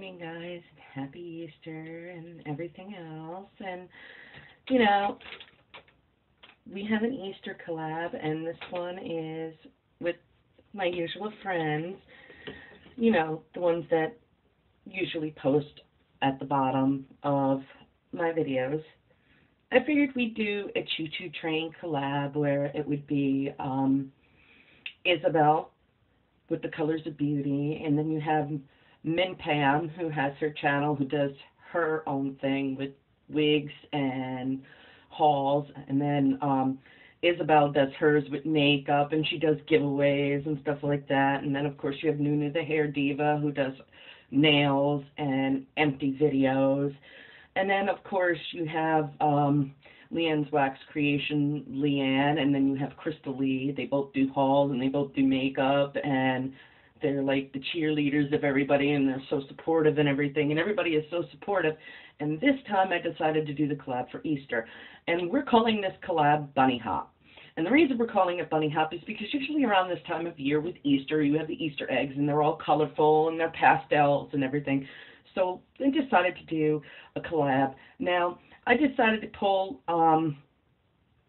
morning, guys. Happy Easter and everything else. And, you know, we have an Easter collab, and this one is with my usual friends, you know, the ones that usually post at the bottom of my videos. I figured we'd do a choo-choo train collab where it would be Isabel with the Colors of Beauty, and then you have Min Pam, who has her channel, who does her own thing with wigs and hauls, and then Isabel does hers with makeup, and she does giveaways and stuff like that. And then, of course, you have Nunu the Hair Diva, who does nails and empty videos. And then, of course, you have Leanne's Wax Creation, Leanne, and then you have Crystal Lee. They both do hauls, and they both do makeup, and they're like the cheerleaders of everybody, and they're so supportive and everything, and everybody is so supportive. And this time I decided to do the collab for Easter, and we're calling this collab Bunny Hop. And the reason we're calling it Bunny Hop is because usually around this time of year with Easter, you have the Easter eggs, and they're all colorful, and they're pastels and everything. So I decided to do a collab. Now, I decided to pull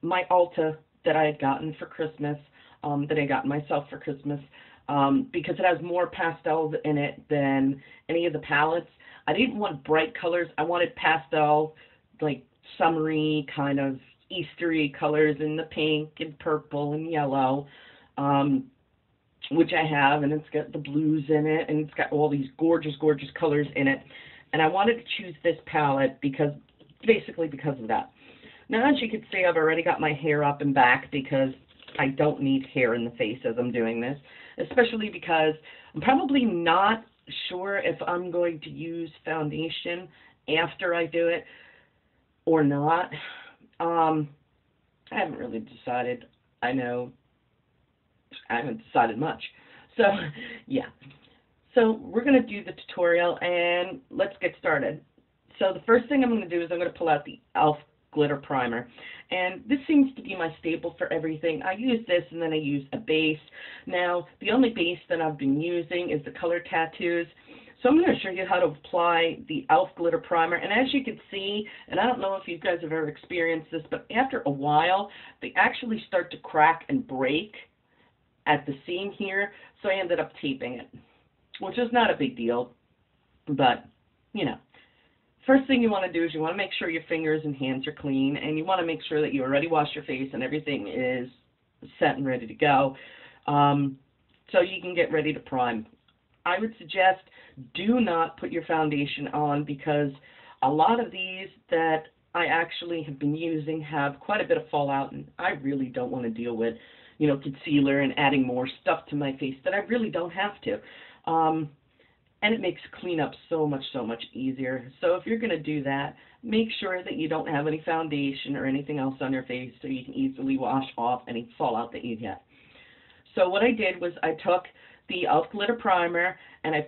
my Ulta that I had gotten for Christmas, that I got myself for Christmas, because it has more pastels in it than any of the palettes. I didn't want bright colors. I wanted pastel, like summery kind of Eastery colors in the pink and purple and yellow, which I have, and it's got the blues in it, and it's got all these gorgeous, gorgeous colors in it. And I wanted to choose this palette basically because of that. Now, as you can see, I've already got my hair up and back because I don't need hair in the face as I'm doing this, especially because I'm probably not sure if I'm going to use foundation after I do it or not. I haven't really decided. I know I haven't decided much. So, yeah. So we're going to do the tutorial, and let's get started. So the first thing I'm going to do is I'm going to pull out the e.l.f. Glitter Primer. And this seems to be my staple for everything. I use this, and then I use a base. Now, the only base that I've been using is the Color Tattoos. So I'm going to show you how to apply the e.l.f. Glitter Primer. And as you can see, and I don't know if you guys have ever experienced this, but after a while, they actually start to crack and break at the seam here. So I ended up taping it, which is not a big deal, but, you know. First thing you want to do is you want to make sure your fingers and hands are clean, and you want to make sure that you already washed your face and everything is set and ready to go, so you can get ready to prime. I would suggest do not put your foundation on, because a lot of these that I actually have been using have quite a bit of fallout, and I really don't want to deal with, you know, concealer and adding more stuff to my face that I really don't have to. And it makes cleanup so much easier. So if you're going to do that, make sure that you don't have any foundation or anything else on your face so you can easily wash off any fallout that you get. So what I did was I took the e.l.f. Glitter Primer, and I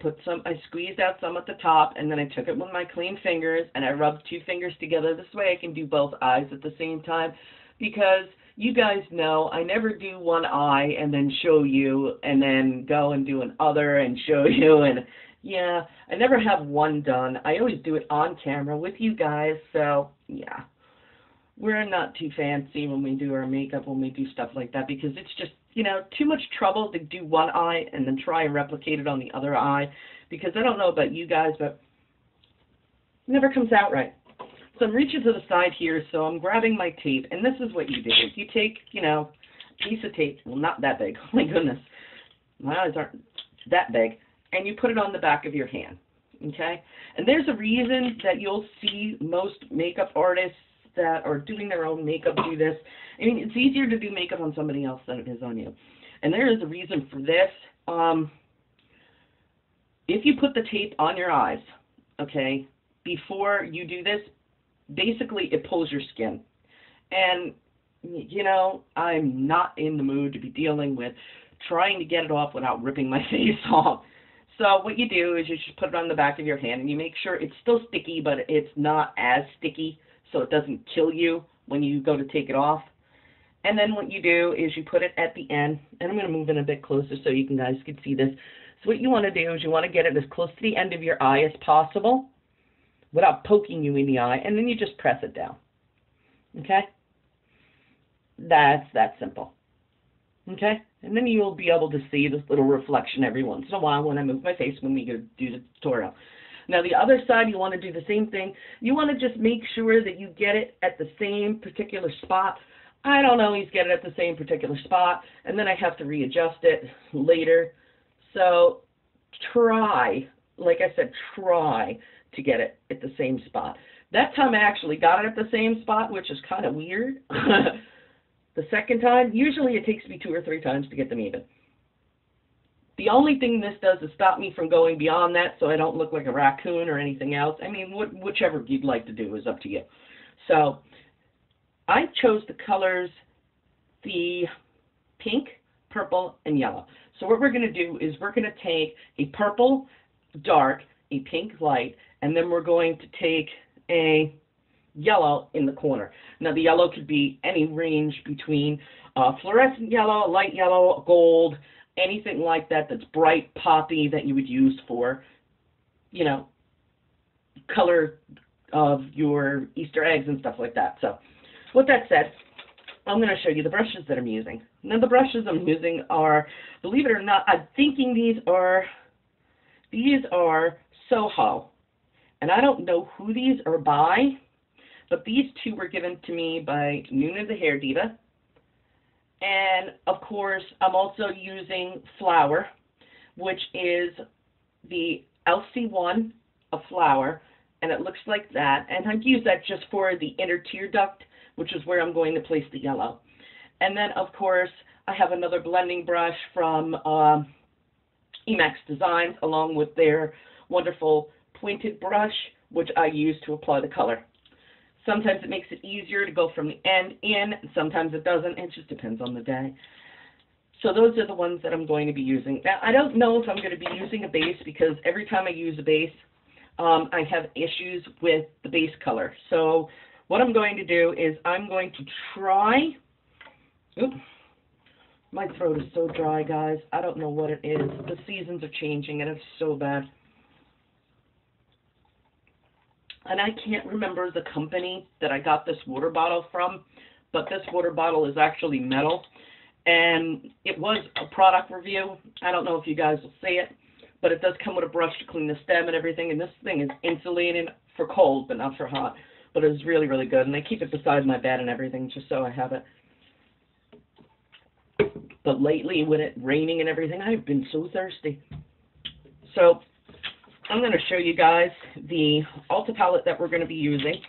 squeezed out some at the top, and then I took it with my clean fingers, and I rubbed two fingers together. This way I can do both eyes at the same time, because you guys know I never do one eye and then show you, and then go and do another and show you, and yeah, I never have one done. I always do it on camera with you guys, so yeah. We're not too fancy when we do our makeup, when we do stuff like that, because it's just, you know, too much trouble to do one eye and then try and replicate it on the other eye, because I don't know about you guys, but it never comes out right. So I'm reaching to the side here, so I'm grabbing my tape, and this is what you do. You take, you know, a piece of tape, well, not that big, oh my goodness, my eyes aren't that big, and you put it on the back of your hand, okay? And there's a reason that you'll see most makeup artists that are doing their own makeup do this. I mean, it's easier to do makeup on somebody else than it is on you. And there is a reason for this. If you put the tape on your eyes, okay, before you do this, basically it pulls your skin. And, you know, I'm not in the mood to be dealing with trying to get it off without ripping my face off. So what you do is you just put it on the back of your hand, and you make sure it's still sticky, but it's not as sticky, so it doesn't kill you when you go to take it off. And then what you do is you put it at the end, and I'm going to move in a bit closer so you guys can see this. So what you want to do is you want to get it as close to the end of your eye as possible without poking you in the eye, and then you just press it down. Okay? That's that simple. Okay? And then you'll be able to see this little reflection every once in a while when I move my face when we go do the tutorial. Now the other side, you want to do the same thing. You want to just make sure that you get it at the same particular spot. I don't always get it at the same particular spot, and then I have to readjust it later. So try, like I said, try to get it at the same spot. That time I actually got it at the same spot, which is kind of weird. The second time, usually it takes me 2 or 3 times to get them even. The only thing this does is stop me from going beyond that so I don't look like a raccoon or anything else. I mean, whichever you'd like to do is up to you. So I chose the colors, the pink, purple, and yellow. So what we're going to do is we're going to take a purple dark, a pink light, and then we're going to take a yellow in the corner. Now the yellow could be any range between fluorescent yellow, light yellow, gold, anything like that that's bright, poppy that you would use for, you know, color of your Easter eggs and stuff like that. So with that said, I'm going to show you the brushes that I'm using. Now the brushes I'm using are, believe it or not, I'm thinking these are Soho. And I don't know who these are by, but these 2 were given to me by Nuna the Hair Diva. And, of course, I'm also using Flower, which is the LC1 of Flower, and it looks like that. And I've used that just for the inner tear duct, which is where I'm going to place the yellow. And then, of course, I have another blending brush from Emax Designs, along with their wonderful pointed brush, which I use to apply the color. Sometimes it makes it easier to go from the end in, sometimes it doesn't. It just depends on the day. So those are the ones that I'm going to be using. Now, I don't know if I'm going to be using a base because every time I use a base, I have issues with the base color. So what I'm going to do is I'm going to try, my throat is so dry, guys. I don't know what it is. The seasons are changing and it's so bad. And I can't remember the company that I got this water bottle from, but this water bottle is actually metal. And it was a product review. I don't know if you guys will see it, but it does come with a brush to clean the stem and everything. And this thing is insulated for cold, but not for hot. But it was really, really good. And I keep it beside my bed and everything just so I have it. But lately, with it raining and everything, I've been so thirsty. So I'm going to show you guys the Ulta palette that we're going to be using,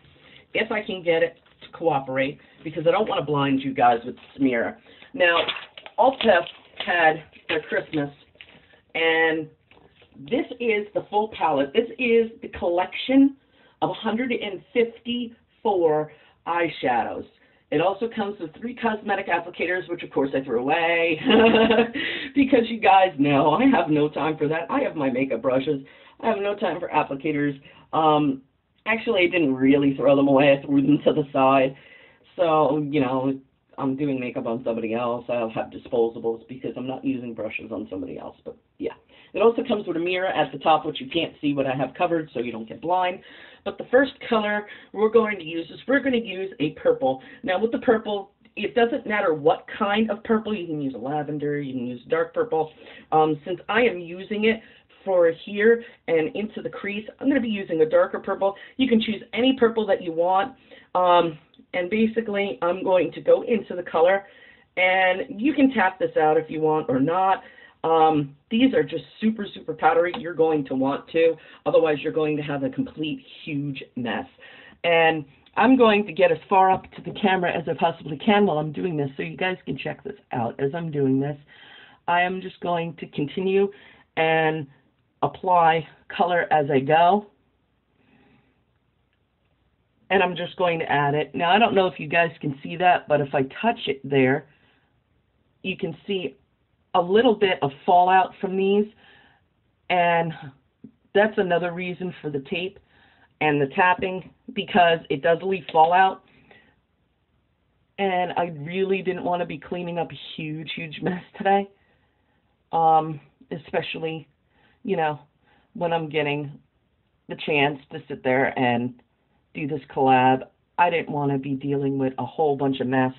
if I can get it to cooperate, because I don't want to blind you guys with this mirror. Now, Ulta had their Christmas, and this is the full palette. This is the collection of 154 eyeshadows. It also comes with 3 cosmetic applicators, which of course I threw away, because you guys know I have no time for that. I have my makeup brushes. I have no time for applicators. Actually, I didn't really throw them away. I threw them to the side. So, you know, I'm doing makeup on somebody else. I'll have disposables because I'm not using brushes on somebody else. But, yeah. It also comes with a mirror at the top, which you can't see what I have covered so you don't get blind. But the first color we're going to use is we're going to use a purple. Now, with the purple, it doesn't matter what kind of purple. You can use a lavender. You can use dark purple. Since I am using it for here and into the crease, I'm going to be using a darker purple. You can choose any purple that you want. And basically, I'm going to go into the color. And you can tap this out if you want or not. These are just super, super powdery. You're going to want to. Otherwise, you're going to have a complete, huge mess. And I'm going to get as far up to the camera as I possibly can while I'm doing this so you guys can check this out as I'm doing this. I am just going to continue and apply color as I go. And I'm just going to add it. Now, I don't know if you guys can see that, but if I touch it there, you can see a little bit of fallout from these. And that's another reason for the tape and the tapping, because it does leave fallout. And I really didn't want to be cleaning up a huge, huge mess today. Especially you know, when I'm getting the chance to sit there and do this collab, I didn't want to be dealing with a whole bunch of mess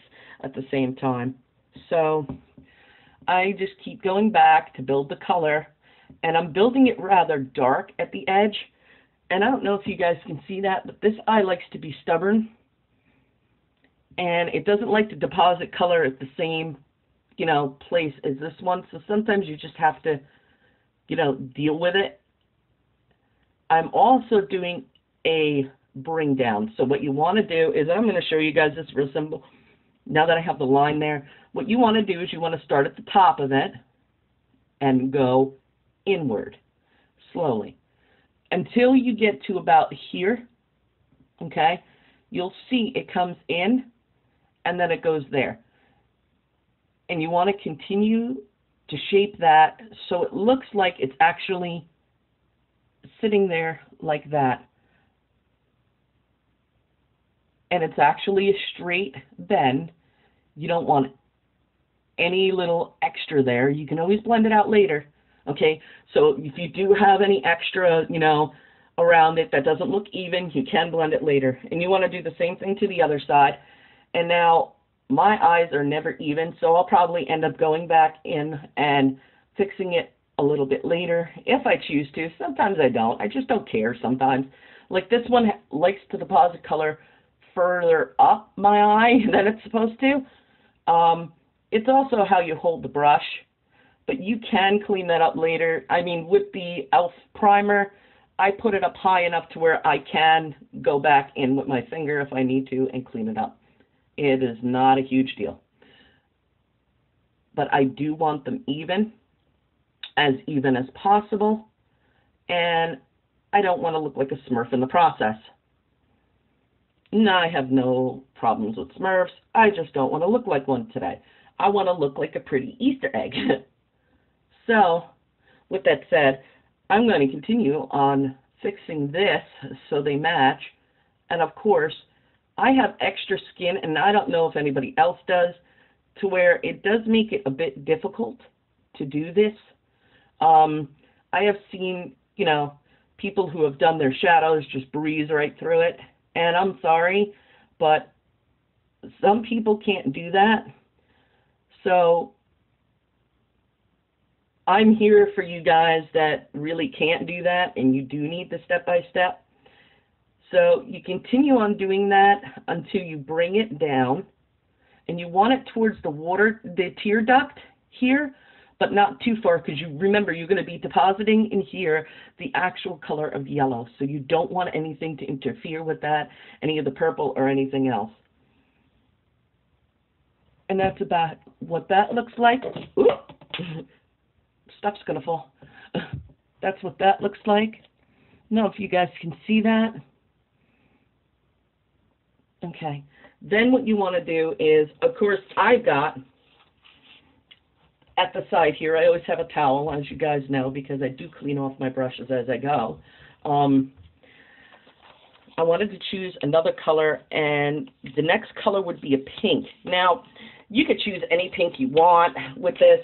at the same time. So I just keep going back to build the color, and I'm building it rather dark at the edge. And I don't know if you guys can see that, but this eye likes to be stubborn, and it doesn't like to deposit color at the same, you know, place as this one. So sometimes you just have to, you know, deal with it. I'm also doing a bring down. So what you want to do is, I'm going to show you guys this real simple. Now that I have the line there, what you want to do is you want to start at the top of it and go inward slowly until you get to about here. Okay, you'll see it comes in and then it goes there, and you want to continue to shape that so it looks like it's actually sitting there like that, and it's actually a straight bend. You don't want any little extra there. You can always blend it out later. Okay, so if you do have any extra, you know, around it that doesn't look even, you can blend it later. And you want to do the same thing to the other side. And now my eyes are never even, so I'll probably end up going back in and fixing it a little bit later if I choose to. Sometimes I don't. I just don't care sometimes. Like this one likes to deposit color further up my eye than it's supposed to. It's also how you hold the brush, but you can clean that up later. I mean, with the e.l.f. primer, I put it up high enough to where I can go back in with my finger if I need to and clean it up. It is not a huge deal. But I do want them even as possible, and I don't want to look like a Smurf in the process. No, I have no problems with Smurfs. I just don't want to look like one today. I want to look like a pretty Easter egg. So, with that said, I'm going to continue on fixing this so they match. And of course, I have extra skin, and I don't know if anybody else does, to where it does make it a bit difficult to do this. I have seen, you know, people who have done their shadows just breeze right through it. And I'm sorry, but some people can't do that. So I'm here for you guys that really can't do that, and you do need the step-by-step. So you continue on doing that until you bring it down, and you want it towards the tear duct here, but not too far, because you remember you're going to be depositing in here the actual color of yellow. So you don't want anything to interfere with that, any of the purple or anything else. And that's about what that looks like. Ooh. Stuff's going to fall. That's what that looks like. I don't know if you guys can see that. Okay. Then what you want to do is, of course, I've got at the side here, I always have a towel, as you guys know, because I do clean off my brushes as I go. I wanted to choose another color, and the next color would be a pink. Now, you could choose any pink you want with this.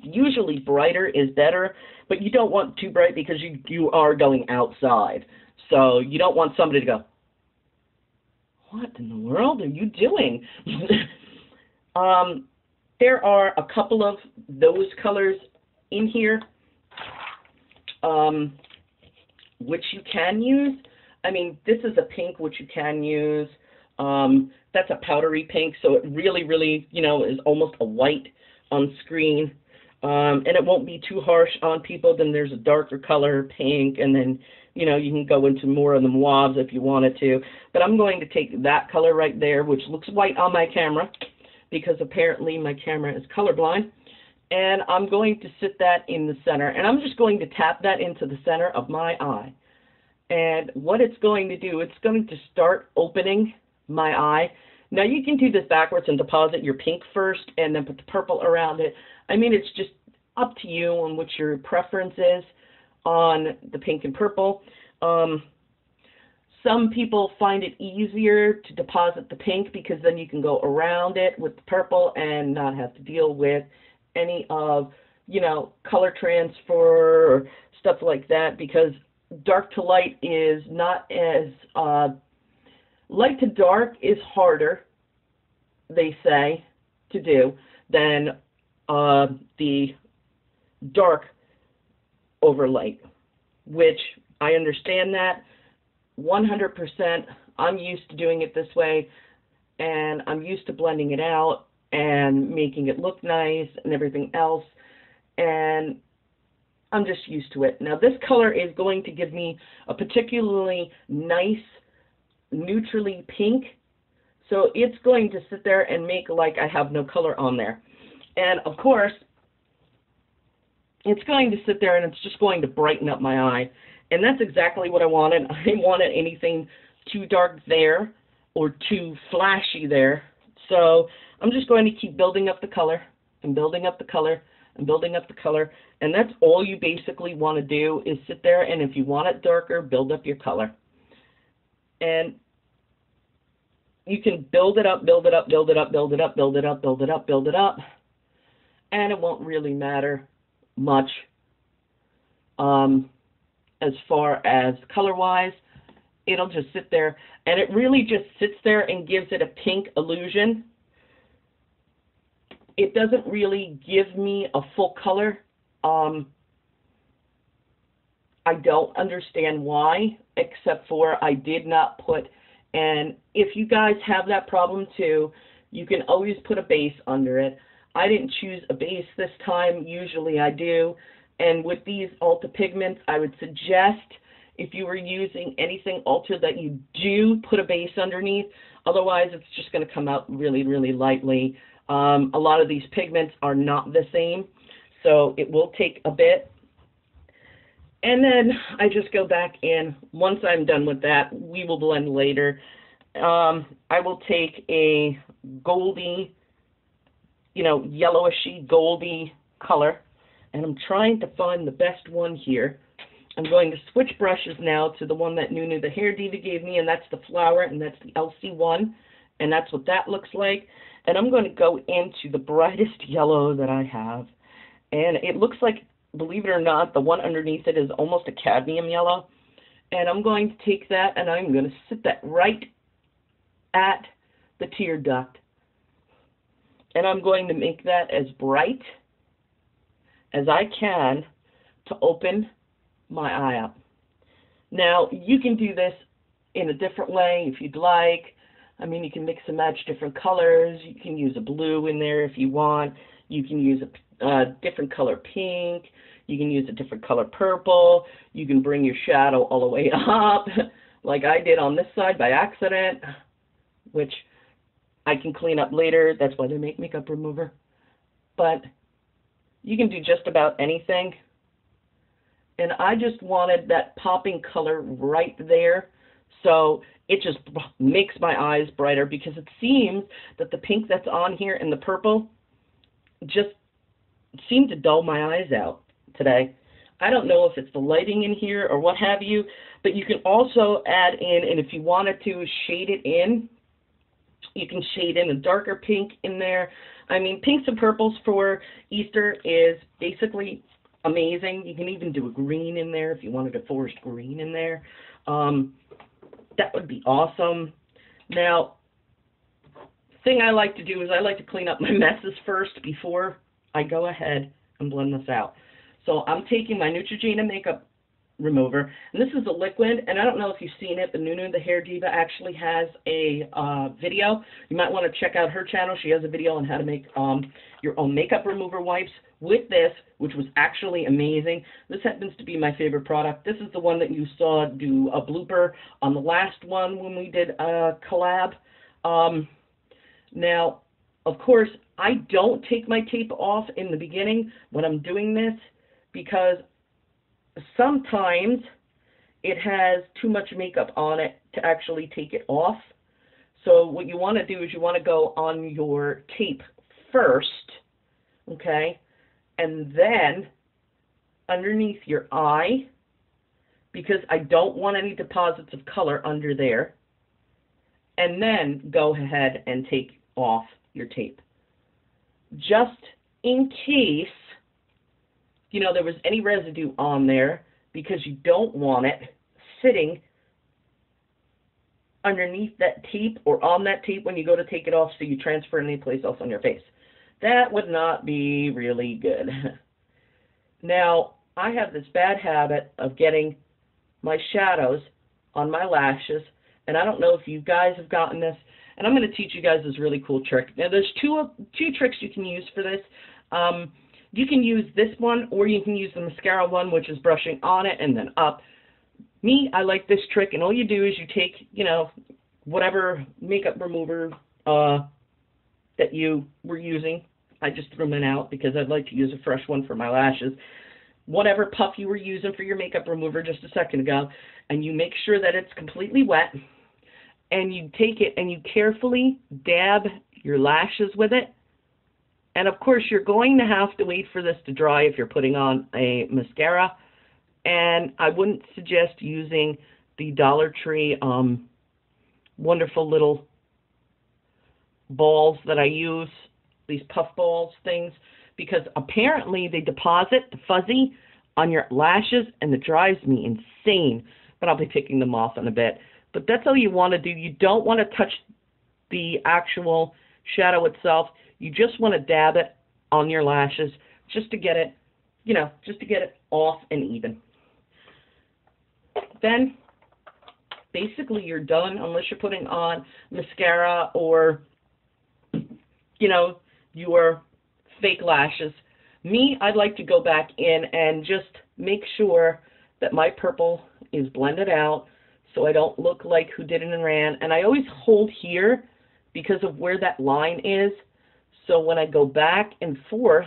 Usually brighter is better, but you don't want too bright because you are going outside. So you don't want somebody to go, what in the world are you doing? There are a couple of those colors in here, which you can use. I mean, this is a pink, which you can use. That's a powdery pink, so it really, really, you know, is almost a white on screen. And it won't be too harsh on people. Then there's a darker color, pink, and then, you know, you can go into more of the mauves if you wanted to. But I'm going to take that color right there, which looks white on my camera, because apparently my camera is colorblind. And I'm going to sit that in the center. And I'm just going to tap that into the center of my eye. And what it's going to do, it's going to start opening my eye. Now you can do this backwards and deposit your pink first and then put the purple around it. I mean, it's just up to you on what your preference is on the pink and purple. Some people find it easier to deposit the pink because then you can go around it with the purple and not have to deal with any of, you know, color transfer or stuff like that, because dark to light is not as, light to dark is harder, they say, to do than the dark over light, which I understand that 100%. I'm used to doing it this way, and I'm used to blending it out and making it look nice and everything else, and I'm just used to it. Now this color is going to give me a particularly nice neutrally pink, so it's going to sit there and make like I have no color on there. And of course, it's going to sit there and it's just going to brighten up my eye. And that's exactly what I wanted. I didn't want anything too dark there or too flashy there. So I'm just going to keep building up the color and building up the color and building up the color. And that's all you basically want to do, is sit there, and if you want it darker, build up your color. And you can build it up, build it up, build it up, build it up, build it up, build it up, build it up. And it won't really matter much as far as color-wise. It'll just sit there, and it really just sits there and gives it a pink illusion. It doesn't really give me a full color. I don't understand why, except for I did not put, and if you guys have that problem too, you can always put a base under it. I didn't choose a base this time. Usually I do. And with these Ulta pigments, I would suggest, if you were using anything Ulta, that you do put a base underneath. Otherwise, it's just going to come out really, really lightly. A lot of these pigments are not the same, so it will take a bit. And then I just go back in. Once I'm done with that, we will blend later. I will take a goldy, yellowishy goldy color, and I'm trying to find the best one here. I'm going to switch brushes now to the one that Nunu the Hair Diva gave me, and that's the flower, and that's the LC1, and that's what that looks like. And I'm going to go into the brightest yellow that I have, and it looks like, believe it or not, the one underneath it is almost a cadmium yellow. And I'm going to take that, and I'm going to sit that right at the tear duct. And I'm going to make that as bright as I can to open my eye up. Now, you can do this in a different way if you'd like. I mean, you can mix and match different colors. You can use a blue in there if you want. You can use a different color pink. You can use a different color purple. You can bring your shadow all the way up, like I did on this side by accident, which I can clean up later. That's why they make makeup remover. But you can do just about anything. And I just wanted that popping color right there, so it just makes my eyes brighter, because it seems that the pink that's on here and the purple just seem to dull my eyes out today. I don't know if it's the lighting in here or what have you, but you can also add in, and if you wanted to shade it in, you can shade in a darker pink in there. I mean, pinks and purples for Easter is basically amazing. You can even do a green in there if you wanted a forest green in there. That would be awesome. Now, thing I like to do is I like to clean up my messes first before I go ahead and blend this out. So I'm taking my Neutrogena makeup remover, and this is a liquid, and I don't know if you've seen it, but Nunu the Hair Diva actually has a video. You might want to check out her channel. She has a video on how to make your own makeup remover wipes with this, which was actually amazing. This happens to be my favorite product. This is the one that you saw do a blooper on the last one when we did a collab. Now, of course, I don't take my tape off in the beginning when I'm doing this, because sometimes it has too much makeup on it to actually take it off. So what you want to do is you want to go on your tape first, okay, and then underneath your eye, because I don't want any deposits of color under there, and then go ahead and take off your tape. Just in case, there was any residue on there, because you don't want it sitting underneath that tape or on that tape when you go to take it off so you transfer it anyplace else on your face. That would not be really good. Now, I have this bad habit of getting my shadows on my lashes, and I don't know if you guys have gotten this, and I'm going to teach you guys this really cool trick. Now, there's two tricks you can use for this. You can use this one, or you can use the mascara one, which is brushing on it and then up. Me, I like this trick, and all you do is you take, you know, whatever makeup remover that you were using. I just threw them out because I'd like to use a fresh one for my lashes. Whatever puff you were using for your makeup remover just a second ago, and you make sure that it's completely wet, and you take it and you carefully dab your lashes with it. And of course, you're going to have to wait for this to dry if you're putting on a mascara. And I wouldn't suggest using the Dollar Tree wonderful little balls that I use, these puff balls things, because apparently they deposit the fuzzy on your lashes, and it drives me insane. But I'll be taking them off in a bit. But that's all you want to do. You don't want to touch the actual shadow itself. You just want to dab it on your lashes just to get it, you know, just to get it off and even. Then, basically, you're done unless you're putting on mascara or, you know, your fake lashes. Me, I'd like to go back in and just make sure that my purple is blended out so I don't look like Who Did It and Ran. And I always hold here because of where that line is. So when I go back and forth,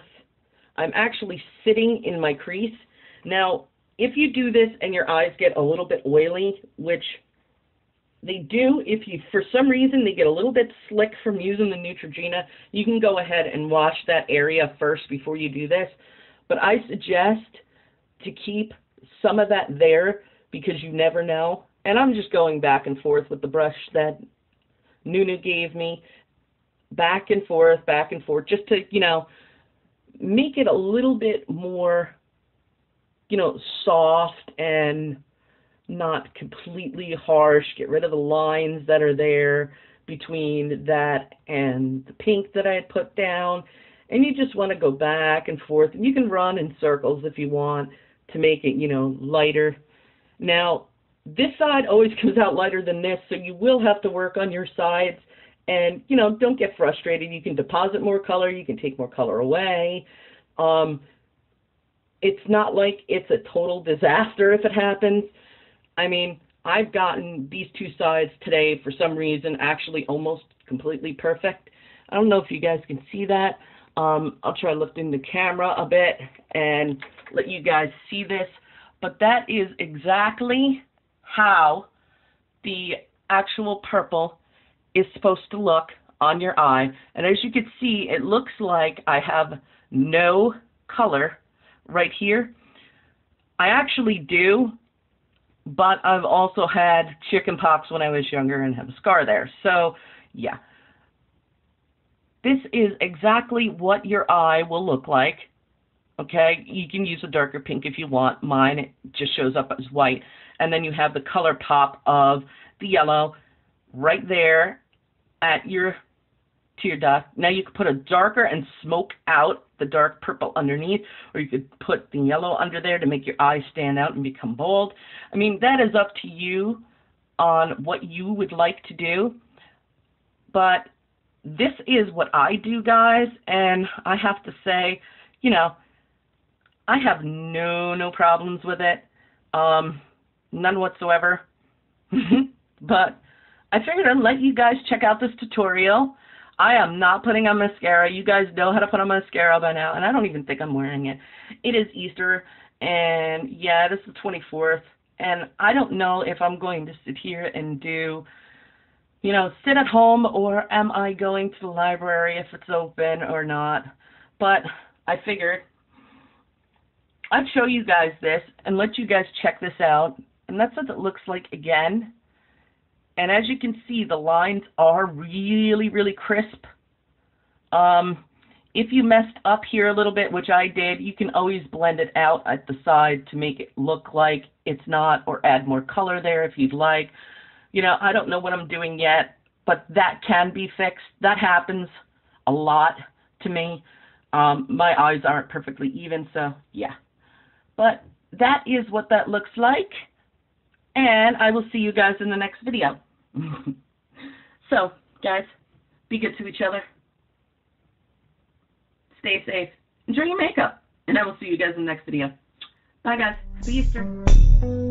I'm actually sitting in my crease. Now, if you do this and your eyes get a little bit oily, which they do, if you, for some reason, they get a little bit slick from using the Neutrogena, you can go ahead and wash that area first before you do this. But I suggest to keep some of that there because you never know. And I'm just going back and forth with the brush that Nunu gave me, back and forth, just to, you know, make it a little bit more, you know, soft and not completely harsh. Get rid of the lines that are there between that and the pink that I had put down. And you just want to go back and forth. And you can run in circles if you want to make it, you know, lighter. Now, this side always comes out lighter than this, so you will have to work on your sides. And, you know, don't get frustrated. You can deposit more color. You can take more color away. It's not like it's a total disaster if it happens. I mean, I've gotten these two sides today, for some reason, actually almost completely perfect. I don't know if you guys can see that. I'll try lifting the camera a bit and let you guys see this. But that is exactly how the actual purple is supposed to look on your eye. And as you can see, it looks like I have no color right here. I actually do, but I've also had chicken pox when I was younger and have a scar there. So, yeah. This is exactly what your eye will look like. Okay, you can use a darker pink if you want. Mine, it just shows up as white. And then you have the color pop of the yellow right there at your tear duct. Now you could put a darker and smoke out the dark purple underneath, or you could put the yellow under there to make your eyes stand out and become bold. I mean, that is up to you on what you would like to do. But this is what I do, guys, and I have to say, you know, I have no problems with it. None whatsoever. But I figured I'd let you guys check out this tutorial. I am not putting on mascara. You guys know how to put on mascara by now, and I don't even think I'm wearing it. It is Easter, and yeah, this is the 24th, and I don't know if I'm going to sit here and do, you know, sit at home, or am I going to the library if it's open or not. But I figured I'd show you guys this and let you guys check this out. And that's what it looks like again. And as you can see, the lines are really crisp. If you messed up here a little bit, which I did, you can always blend it out at the side to make it look like it's not, or add more color there if you'd like. You know, I don't know what I'm doing yet, but that can be fixed. That happens a lot to me. My eyes aren't perfectly even, so yeah. But that is what that looks like, and I will see you guys in the next video. So, guys, be good to each other. Stay safe. Enjoy your makeup, and I will see you guys in the next video. Bye, guys. Happy Easter.